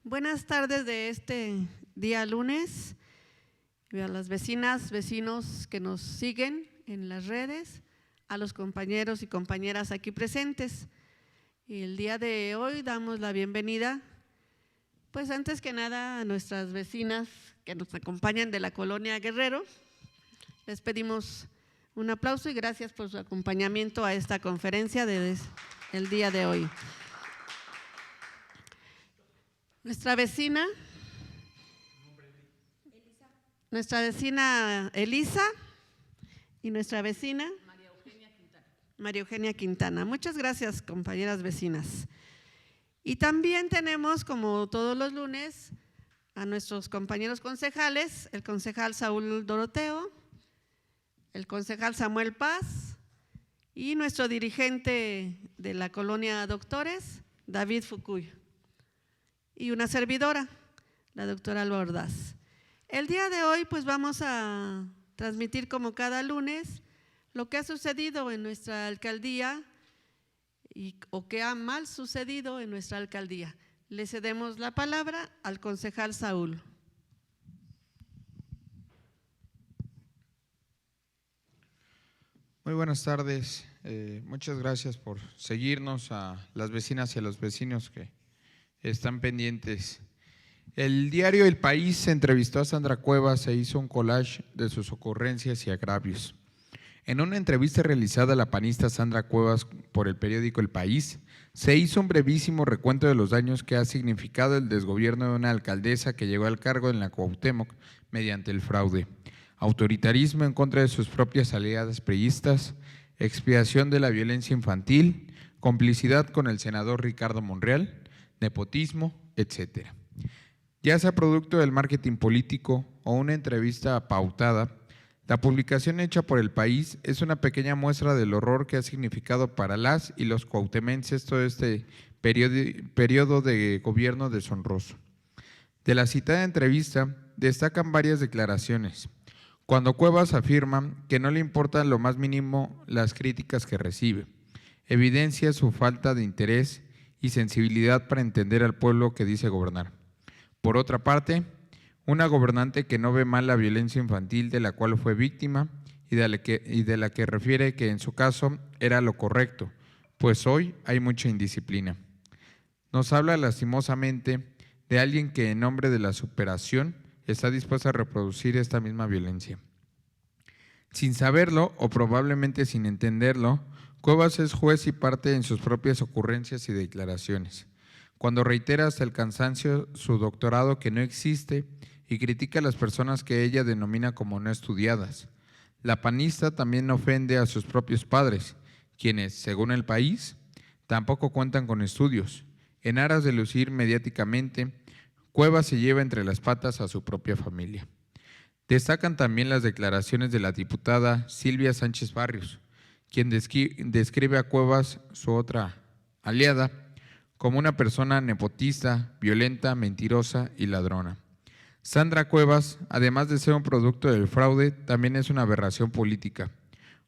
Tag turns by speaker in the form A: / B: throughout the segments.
A: Buenas tardes de este día lunes. A las vecinas, vecinos que nos siguen en las redes, a los compañeros y compañeras aquí presentes. Y el día de hoy damos la bienvenida, pues antes que nada a nuestras vecinas que nos acompañan de la colonia Guerrero. Les pedimos un aplauso y gracias por su acompañamiento a esta conferencia del día de hoy. Nuestra vecina Elisa y nuestra vecina María Eugenia Quintana. Muchas gracias, compañeras vecinas. Y también tenemos, como todos los lunes, a nuestros compañeros concejales, el concejal Saúl Doroteo, el concejal Samuel Paz y nuestro dirigente de la colonia Doctores, David Fucuy, y una servidora, la doctora Alba Ordaz. El día de hoy pues vamos a transmitir como cada lunes lo que ha sucedido en nuestra alcaldía o que ha mal sucedido en nuestra alcaldía. Le cedemos la palabra al concejal Saúl.
B: Muy buenas tardes, muchas gracias por seguirnos, a las vecinas y a los vecinos que están pendientes. El diario El País entrevistó a Sandra Cuevas e hizo un collage de sus ocurrencias y agravios. En una entrevista realizada a la panista Sandra Cuevas por el periódico El País, se hizo un brevísimo recuento de los daños que ha significado el desgobierno de una alcaldesa que llegó al cargo en la Cuauhtémoc mediante el fraude, autoritarismo en contra de sus propias aliadas priistas, expiación de la violencia infantil, complicidad con el senador Ricardo Monreal, nepotismo, etcétera. Ya sea producto del marketing político o una entrevista pautada, la publicación hecha por El País es una pequeña muestra del horror que ha significado para las y los cuauhtemenses todo este periodo de gobierno deshonroso. De la citada entrevista destacan varias declaraciones. Cuando Cuevas afirma que no le importan lo más mínimo las críticas que recibe, evidencia su falta de interés y sensibilidad para entender al pueblo que dice gobernar. Por otra parte, una gobernante que no ve mal la violencia infantil de la cual fue víctima y de la que refiere que en su caso era lo correcto, pues hoy hay mucha indisciplina. Nos habla lastimosamente de alguien que en nombre de la superación está dispuesta a reproducir esta misma violencia. Sin saberlo o probablemente sin entenderlo, Cuevas es juez y parte en sus propias ocurrencias y declaraciones. Cuando reitera hasta el cansancio su doctorado que no existe y critica a las personas que ella denomina como no estudiadas. La panista también ofende a sus propios padres, quienes, según El País, tampoco cuentan con estudios. En aras de lucir mediáticamente, Cuevas se lleva entre las patas a su propia familia. Destacan también las declaraciones de la diputada Silvia Sánchez Barrios, quien describe a Cuevas, su otra aliada, como una persona nepotista, violenta, mentirosa y ladrona. Sandra Cuevas, además de ser un producto del fraude, también es una aberración política,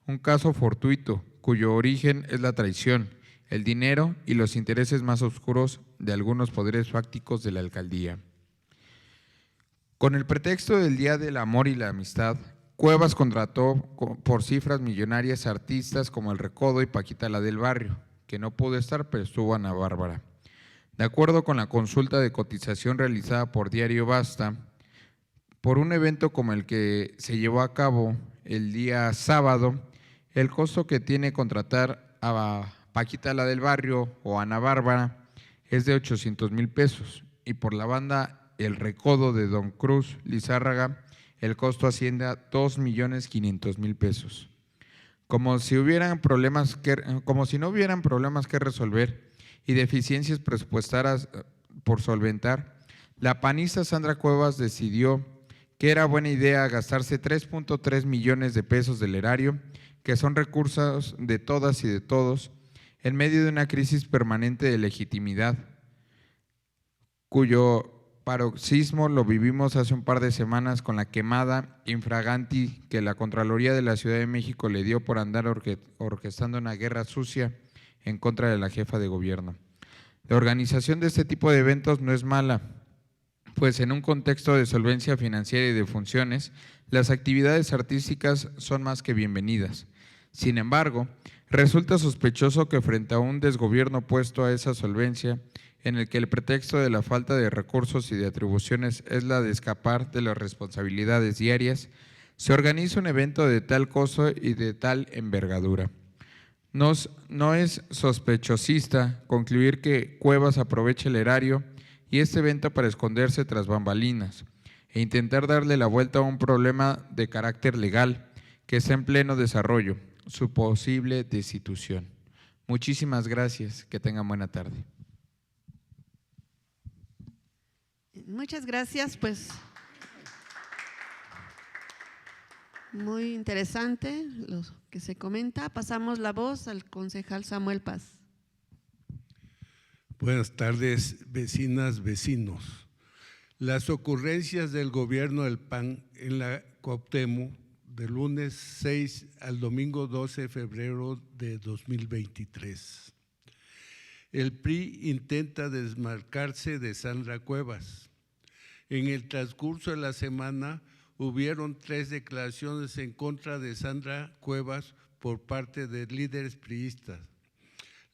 B: un caso fortuito cuyo origen es la traición, el dinero y los intereses más oscuros de algunos poderes fácticos de la alcaldía. Con el pretexto del Día del Amor y la Amistad, Cuevas contrató por cifras millonarias a artistas como El Recodo y Paquita la del Barrio, que no pudo estar, pero estuvo Ana Bárbara. De acuerdo con la consulta de cotización realizada por Diario Basta, por un evento como el que se llevó a cabo el día sábado, el costo que tiene contratar a Paquita la del Barrio o Ana Bárbara es de 800,000 pesos y por la banda El Recodo de Don Cruz Lizárraga el costo asciende a 2,500,000 pesos. Como si no hubieran problemas que resolver y deficiencias presupuestarias por solventar, la panista Sandra Cuevas decidió que era buena idea gastarse 3.3 millones de pesos del erario, que son recursos de todas y de todos, en medio de una crisis permanente de legitimidad, cuyo paroxismo lo vivimos hace un par de semanas con la quemada infraganti que la Contraloría de la Ciudad de México le dio por andar orquestando una guerra sucia en contra de la jefa de gobierno. La organización de este tipo de eventos no es mala, pues en un contexto de solvencia financiera y de funciones, las actividades artísticas son más que bienvenidas. Sin embargo, resulta sospechoso que frente a un desgobierno puesto a esa solvencia, en el que el pretexto de la falta de recursos y de atribuciones es la de escapar de las responsabilidades diarias, se organiza un evento de tal costo y de tal envergadura. No es sospechosista concluir que Cuevas aprovecha el erario y este evento para esconderse tras bambalinas e intentar darle la vuelta a un problema de carácter legal que está en pleno desarrollo, su posible destitución. Muchísimas gracias, que tengan buena tarde.
A: Muchas gracias, pues muy interesante lo que se comenta. Pasamos la voz al concejal Samuel Paz.
C: Buenas tardes, vecinas, vecinos. Las ocurrencias del gobierno del PAN en la Cuauhtémoc del lunes 6 al domingo 12 de febrero de 2023. El PRI intenta desmarcarse de Sandra Cuevas. En el transcurso de la semana hubieron 3 declaraciones en contra de Sandra Cuevas por parte de líderes priistas.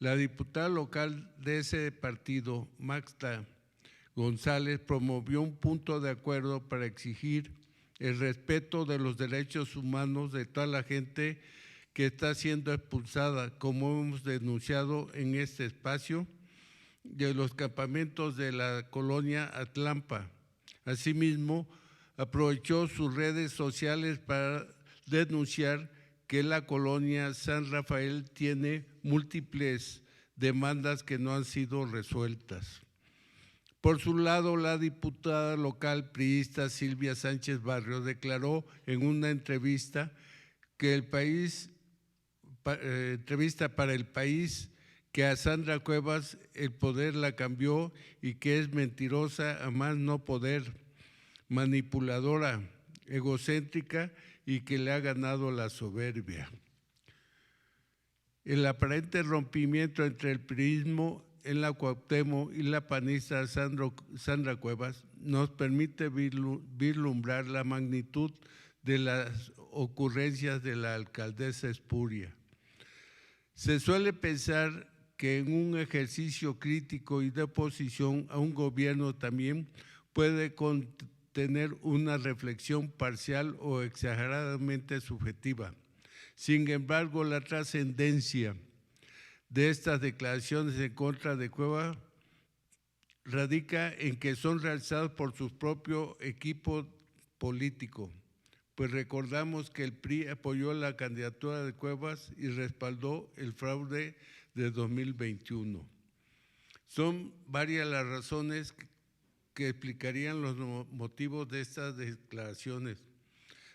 C: La diputada local de ese partido, Maxta González, promovió un punto de acuerdo para exigir el respeto de los derechos humanos de toda la gente que está siendo expulsada, como hemos denunciado en este espacio, de los campamentos de la colonia Atlampa. Asimismo, aprovechó sus redes sociales para denunciar que la colonia San Rafael tiene múltiples demandas que no han sido resueltas. Por su lado, la diputada local priista Silvia Sánchez Barrios declaró en una entrevista que entrevista para El País, que a Sandra Cuevas el poder la cambió y que es mentirosa a más no poder, manipuladora, egocéntrica y que le ha ganado la soberbia. El aparente rompimiento entre el priismo en la Cuauhtémoc y la panista Sandra Cuevas nos permite vislumbrar la magnitud de las ocurrencias de la alcaldesa espuria. Se suele pensar que en un ejercicio crítico y de oposición a un gobierno también puede contener una reflexión parcial o exageradamente subjetiva. Sin embargo, la trascendencia de estas declaraciones en contra de Cuevas radica en que son realizadas por su propio equipo político, pues recordamos que el PRI apoyó la candidatura de Cuevas y respaldó el fraude de 2021. Son varias las razones que explicarían los motivos de estas declaraciones.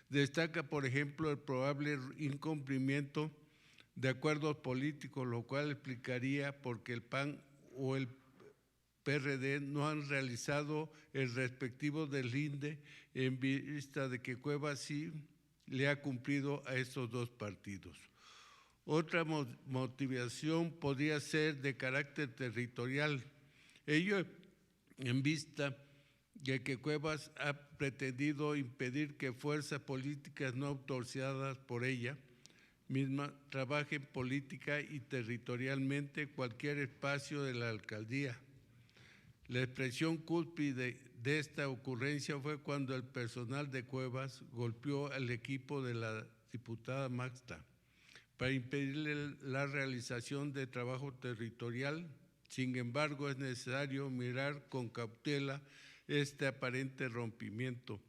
C: Destaca, por ejemplo, el probable incumplimiento de acuerdos políticos, lo cual explicaría por qué el PAN o el PRD no han realizado el respectivo deslinde en vista de que Cuevas sí le ha cumplido a estos dos partidos. Otra motivación podría ser de carácter territorial, ello en vista de que Cuevas ha pretendido impedir que fuerzas políticas no autorizadas por ella misma trabajen política y territorialmente cualquier espacio de la alcaldía. La expresión cúspide de esta ocurrencia fue cuando el personal de Cuevas golpeó al equipo de la diputada Maxta para impedirle la realización de trabajo territorial. Sin embargo, es necesario mirar con cautela este aparente rompimiento.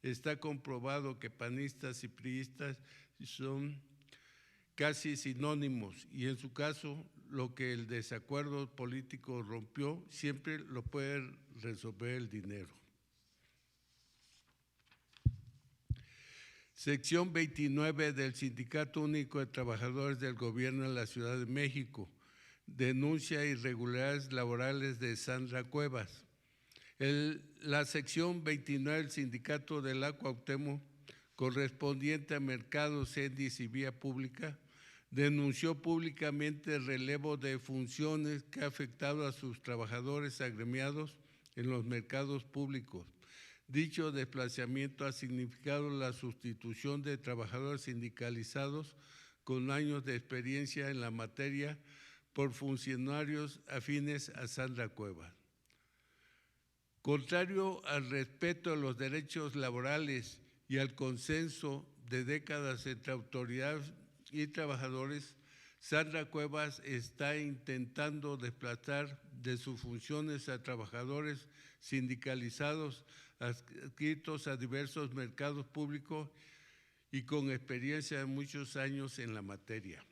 C: Está comprobado que panistas y priistas son casi sinónimos y en su caso lo que el desacuerdo político rompió siempre lo puede resolver el dinero. Sección 29 del Sindicato Único de Trabajadores del Gobierno de la Ciudad de México denuncia irregularidades laborales de Sandra Cuevas. La sección 29 del Sindicato de la Cuauhtémoc, correspondiente a mercados, índices y vía pública, denunció públicamente el relevo de funciones que ha afectado a sus trabajadores agremiados en los mercados públicos. Dicho desplazamiento ha significado la sustitución de trabajadores sindicalizados con años de experiencia en la materia por funcionarios afines a Sandra Cuevas. Contrario al respeto a los derechos laborales y al consenso de décadas entre autoridades y trabajadores, Sandra Cuevas está intentando desplazar de sus funciones a trabajadores sindicalizados adscritos a diversos mercados públicos y con experiencia de muchos años en la materia.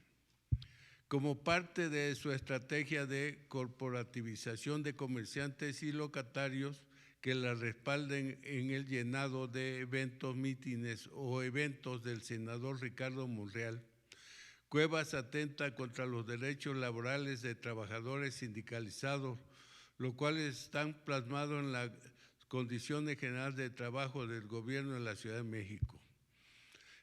C: Como parte de su estrategia de corporativización de comerciantes y locatarios que la respalden en el llenado de eventos, mítines o eventos del senador Ricardo Monreal, Cuevas atenta contra los derechos laborales de trabajadores sindicalizados, los cuales están plasmados en las condiciones generales de trabajo del gobierno de la Ciudad de México.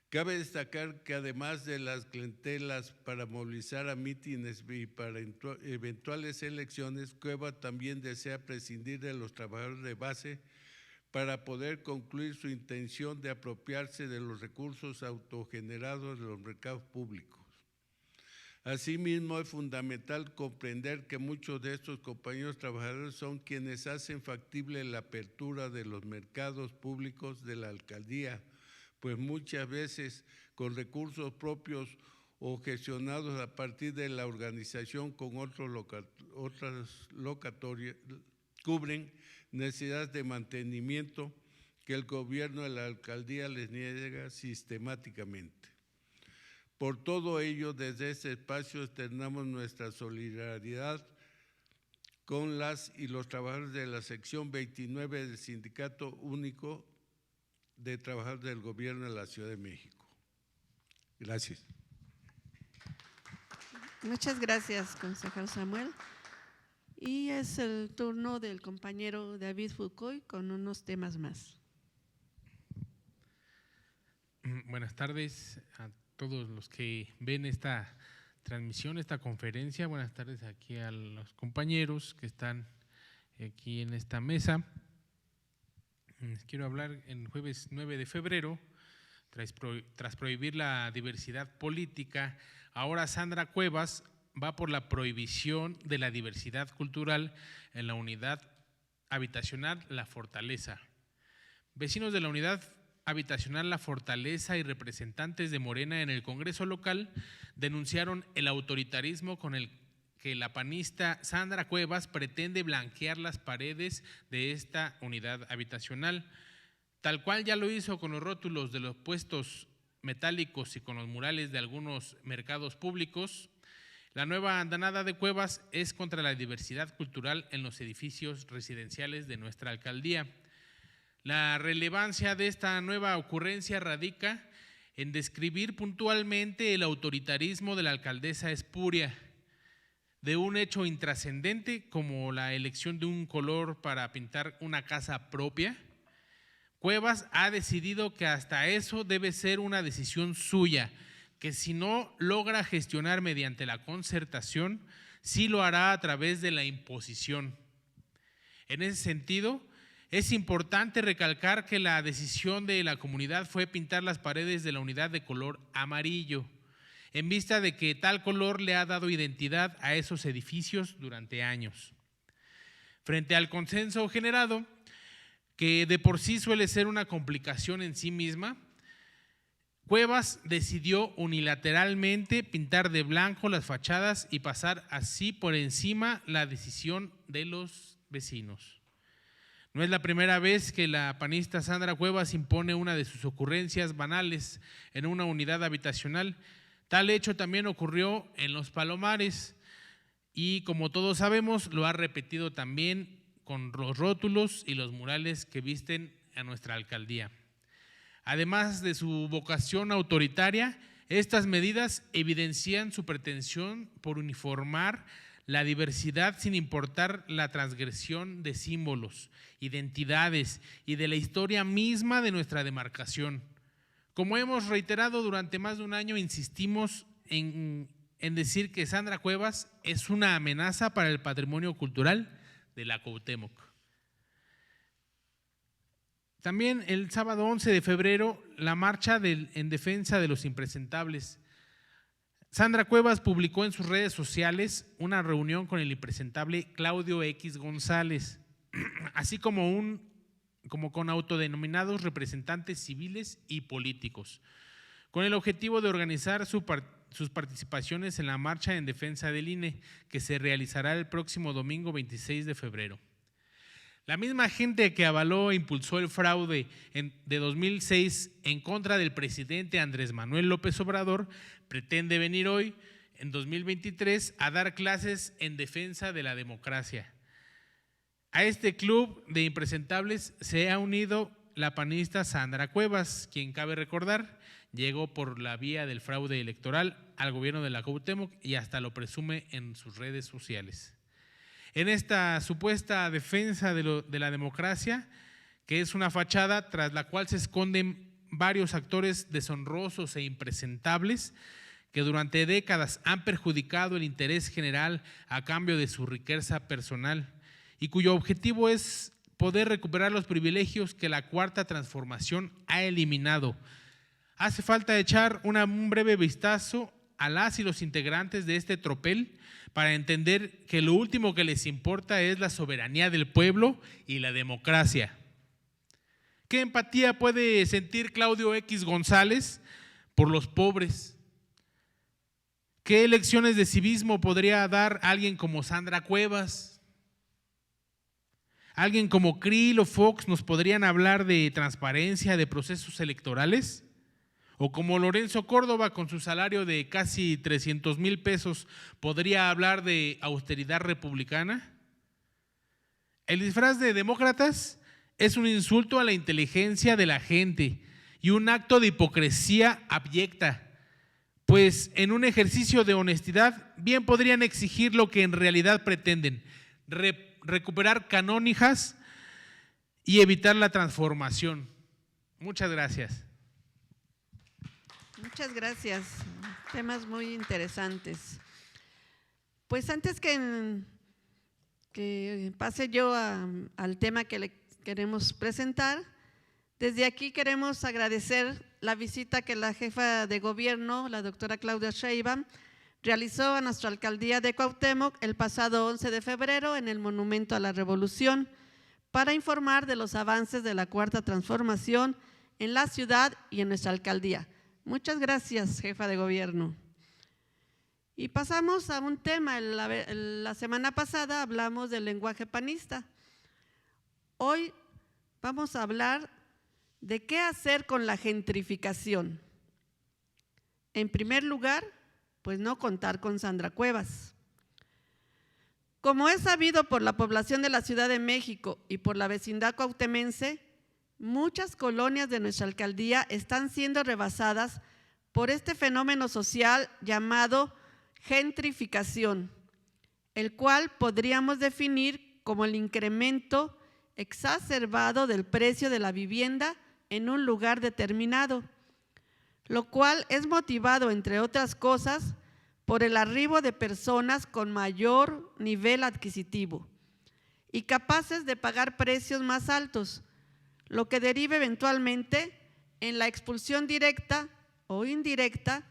C: Cabe destacar que además de las clientelas para movilizar a mítines y para eventuales elecciones, Cuevas también desea prescindir de los trabajadores de base para poder concluir su intención de apropiarse de los recursos autogenerados de los mercados públicos. Asimismo, es fundamental comprender que muchos de estos compañeros trabajadores son quienes hacen factible la apertura de los mercados públicos de la alcaldía, pues muchas veces con recursos propios o gestionados a partir de la organización con otras locatorias, cubren necesidades de mantenimiento que el gobierno de la alcaldía les niega sistemáticamente. Por todo ello, desde este espacio externamos nuestra solidaridad con las y los trabajadores de la sección 29 del Sindicato Único de Trabajadores del Gobierno de la Ciudad de México. Gracias.
A: Muchas gracias, consejero Samuel. Y es el turno del compañero David Foucault con unos temas más.
D: Buenas tardes a todos los que ven esta transmisión, esta conferencia. Buenas tardes aquí a los compañeros que están aquí en esta mesa. Les quiero hablar en jueves 9 de febrero, tras prohibir la diversidad política, ahora Sandra Cuevas va por la prohibición de la diversidad cultural en la unidad habitacional La Fortaleza. Vecinos de la unidad habitacional La Fortaleza y representantes de Morena en el Congreso local denunciaron el autoritarismo con el que la panista Sandra Cuevas pretende blanquear las paredes de esta unidad habitacional, tal cual ya lo hizo con los rótulos de los puestos metálicos y con los murales de algunos mercados públicos. La nueva andanada de Cuevas es contra la diversidad cultural en los edificios residenciales de nuestra alcaldía. La relevancia de esta nueva ocurrencia radica en describir puntualmente el autoritarismo de la alcaldesa espuria, de un hecho intrascendente como la elección de un color para pintar una casa propia. Cuevas ha decidido que hasta eso debe ser una decisión suya, que si no logra gestionar mediante la concertación, sí lo hará a través de la imposición. En ese sentido, es importante recalcar que la decisión de la comunidad fue pintar las paredes de la unidad de color amarillo, en vista de que tal color le ha dado identidad a esos edificios durante años. Frente al consenso generado, que de por sí suele ser una complicación en sí misma, Cuevas decidió unilateralmente pintar de blanco las fachadas y pasar así por encima la decisión de los vecinos. No es la primera vez que la panista Sandra Cuevas impone una de sus ocurrencias banales en una unidad habitacional. Tal hecho también ocurrió en Los Palomares y, como todos sabemos, lo ha repetido también con los rótulos y los murales que visten a nuestra alcaldía. Además de su vocación autoritaria, estas medidas evidencian su pretensión por uniformar la diversidad sin importar la transgresión de símbolos, identidades y de la historia misma de nuestra demarcación. Como hemos reiterado durante más de un año, insistimos en decir que Sandra Cuevas es una amenaza para el patrimonio cultural de la Cuauhtémoc. También el sábado 11 de febrero, la marcha en defensa de los impresentables. Sandra Cuevas publicó en sus redes sociales una reunión con el impresentable Claudio X González, así como con autodenominados representantes civiles y políticos, con el objetivo de organizar sus participaciones en la marcha en defensa del INE, que se realizará el próximo domingo 26 de febrero. La misma gente que avaló e impulsó el fraude de 2006 en contra del presidente Andrés Manuel López Obrador pretende venir hoy, en 2023, a dar clases en defensa de la democracia. A este club de impresentables se ha unido la panista Sandra Cuevas, quien, cabe recordar, llegó por la vía del fraude electoral al gobierno de la Cuauhtémoc y hasta lo presume en sus redes sociales. En esta supuesta defensa de la democracia, que es una fachada tras la cual se esconden varios actores deshonrosos e impresentables que durante décadas han perjudicado el interés general a cambio de su riqueza personal y cuyo objetivo es poder recuperar los privilegios que la Cuarta Transformación ha eliminado. Hace falta echar un breve vistazo a las y los integrantes de este tropel para entender que lo último que les importa es la soberanía del pueblo y la democracia. ¿Qué empatía puede sentir Claudio X González por los pobres? ¿Qué lecciones de civismo podría dar alguien como Sandra Cuevas? ¿Alguien como Krill o Fox nos podrían hablar de transparencia de procesos electorales? ¿O como Lorenzo Córdoba, con su salario de casi 300,000 pesos, podría hablar de austeridad republicana? El disfraz de demócratas es un insulto a la inteligencia de la gente y un acto de hipocresía abyecta, pues en un ejercicio de honestidad bien podrían exigir lo que en realidad pretenden, recuperar canónijas y evitar la transformación. Muchas gracias.
A: Muchas gracias. Temas muy interesantes. Pues antes que pase yo al tema que le queremos presentar, desde aquí queremos agradecer la visita que la jefa de gobierno, la doctora Claudia Sheinbaum, realizó a nuestra alcaldía de Cuauhtémoc el pasado 11 de febrero en el Monumento a la Revolución para informar de los avances de la Cuarta Transformación en la ciudad y en nuestra alcaldía. Muchas gracias, jefa de gobierno. Y pasamos a un tema. La semana pasada hablamos del lenguaje panista. Hoy vamos a hablar de qué hacer con la gentrificación. En primer lugar, pues no contar con Sandra Cuevas. Como es sabido por la población de la Ciudad de México y por la vecindad cuauhtémense, muchas colonias de nuestra alcaldía están siendo rebasadas por este fenómeno social llamado gentrificación, el cual podríamos definir como el incremento exacerbado del precio de la vivienda en un lugar determinado, lo cual es motivado, entre otras cosas, por el arribo de personas con mayor nivel adquisitivo y capaces de pagar precios más altos, lo que deriva eventualmente en la expulsión directa o indirecta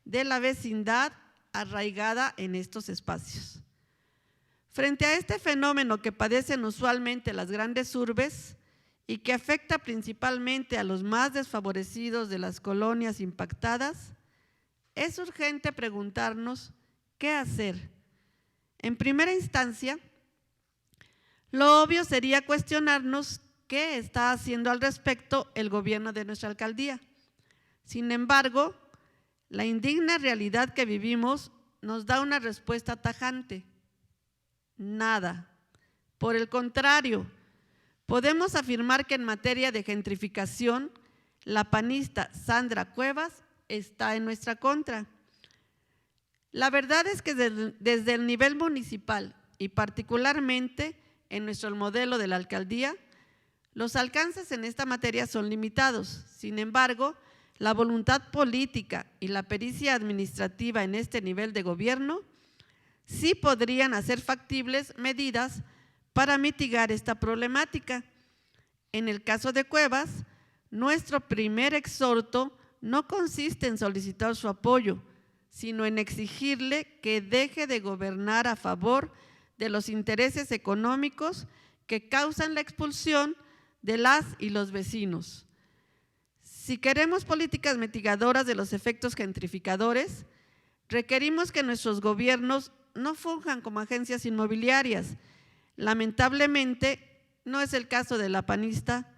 A: de la vecindad arraigada en estos espacios. Frente a este fenómeno que padecen usualmente las grandes urbes y que afecta principalmente a los más desfavorecidos de las colonias impactadas, es urgente preguntarnos qué hacer. En primera instancia, lo obvio sería cuestionarnos qué está haciendo al respecto el gobierno de nuestra alcaldía. Sin embargo, la indigna realidad que vivimos nos da una respuesta tajante: nada. Por el contrario, podemos afirmar que en materia de gentrificación, la panista Sandra Cuevas está en nuestra contra. La verdad es que desde el nivel municipal y particularmente en nuestro modelo de la alcaldía, los alcances en esta materia son limitados. Sin embargo, la voluntad política y la pericia administrativa en este nivel de gobierno sí podrían hacer factibles medidas para mitigar esta problemática. En el caso de Cuevas, nuestro primer exhorto no consiste en solicitar su apoyo, sino en exigirle que deje de gobernar a favor de los intereses económicos que causan la expulsión de las y los vecinos. Si queremos políticas mitigadoras de los efectos gentrificadores, requerimos que nuestros gobiernos no funjan como agencias inmobiliarias. Lamentablemente, no es el caso de la panista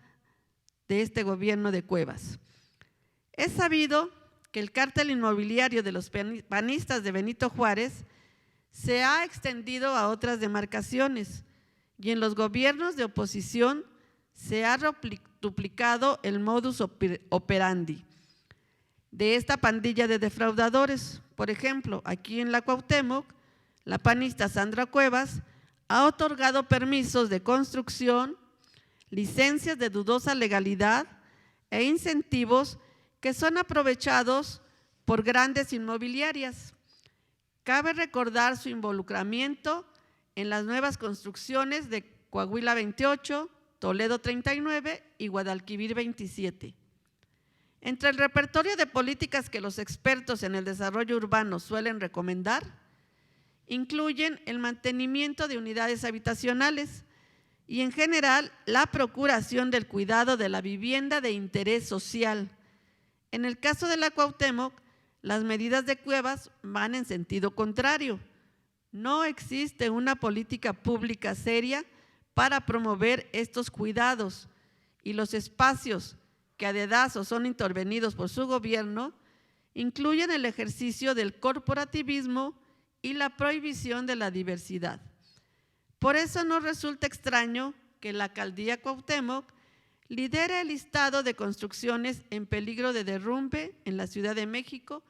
A: de este gobierno de Cuevas. Es sabido que el cártel inmobiliario de los panistas de Benito Juárez se ha extendido a otras demarcaciones y en los gobiernos de oposición se ha duplicado el modus operandi de esta pandilla de defraudadores. Por ejemplo, aquí en la Cuauhtémoc, la panista Sandra Cuevas ha otorgado permisos de construcción, licencias de dudosa legalidad e incentivos que son aprovechados por grandes inmobiliarias. Cabe recordar su involucramiento en las nuevas construcciones de Coahuila 28, Toledo 39 y Guadalquivir 27. Entre el repertorio de políticas que los expertos en el desarrollo urbano suelen recomendar, incluyen el mantenimiento de unidades habitacionales y en general la procuración del cuidado de la vivienda de interés social. En el caso de la Cuauhtémoc, las medidas de Cuevas van en sentido contrario. No existe una política pública seria para promover estos cuidados y los espacios que a dedazo son intervenidos por su gobierno incluyen el ejercicio del corporativismo y la prohibición de la diversidad. Por eso no resulta extraño que la alcaldía Cuauhtémoc lidere el listado de construcciones en peligro de derrumbe en la Ciudad de México,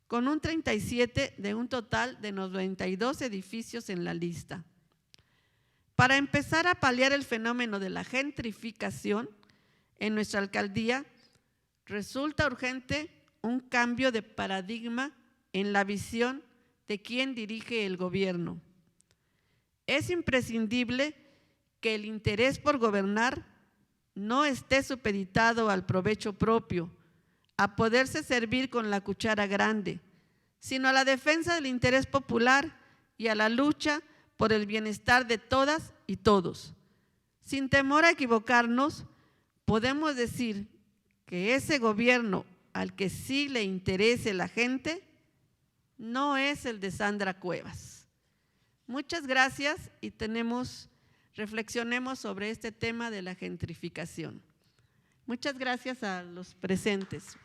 A: con un 37 de un total de 92 edificios en la lista. Para empezar a paliar el fenómeno de la gentrificación en nuestra alcaldía, resulta urgente un cambio de paradigma en la visión de quien dirige el gobierno. Es imprescindible que el interés por gobernar no esté supeditado al provecho propio, a poderse servir con la cuchara grande, sino a la defensa del interés popular y a la lucha por el bienestar de todas y todos. Sin temor a equivocarnos, podemos decir que ese gobierno al que sí le interese la gente no es el de Sandra Cuevas. Muchas gracias y reflexionemos sobre este tema de la gentrificación. Muchas gracias a los presentes.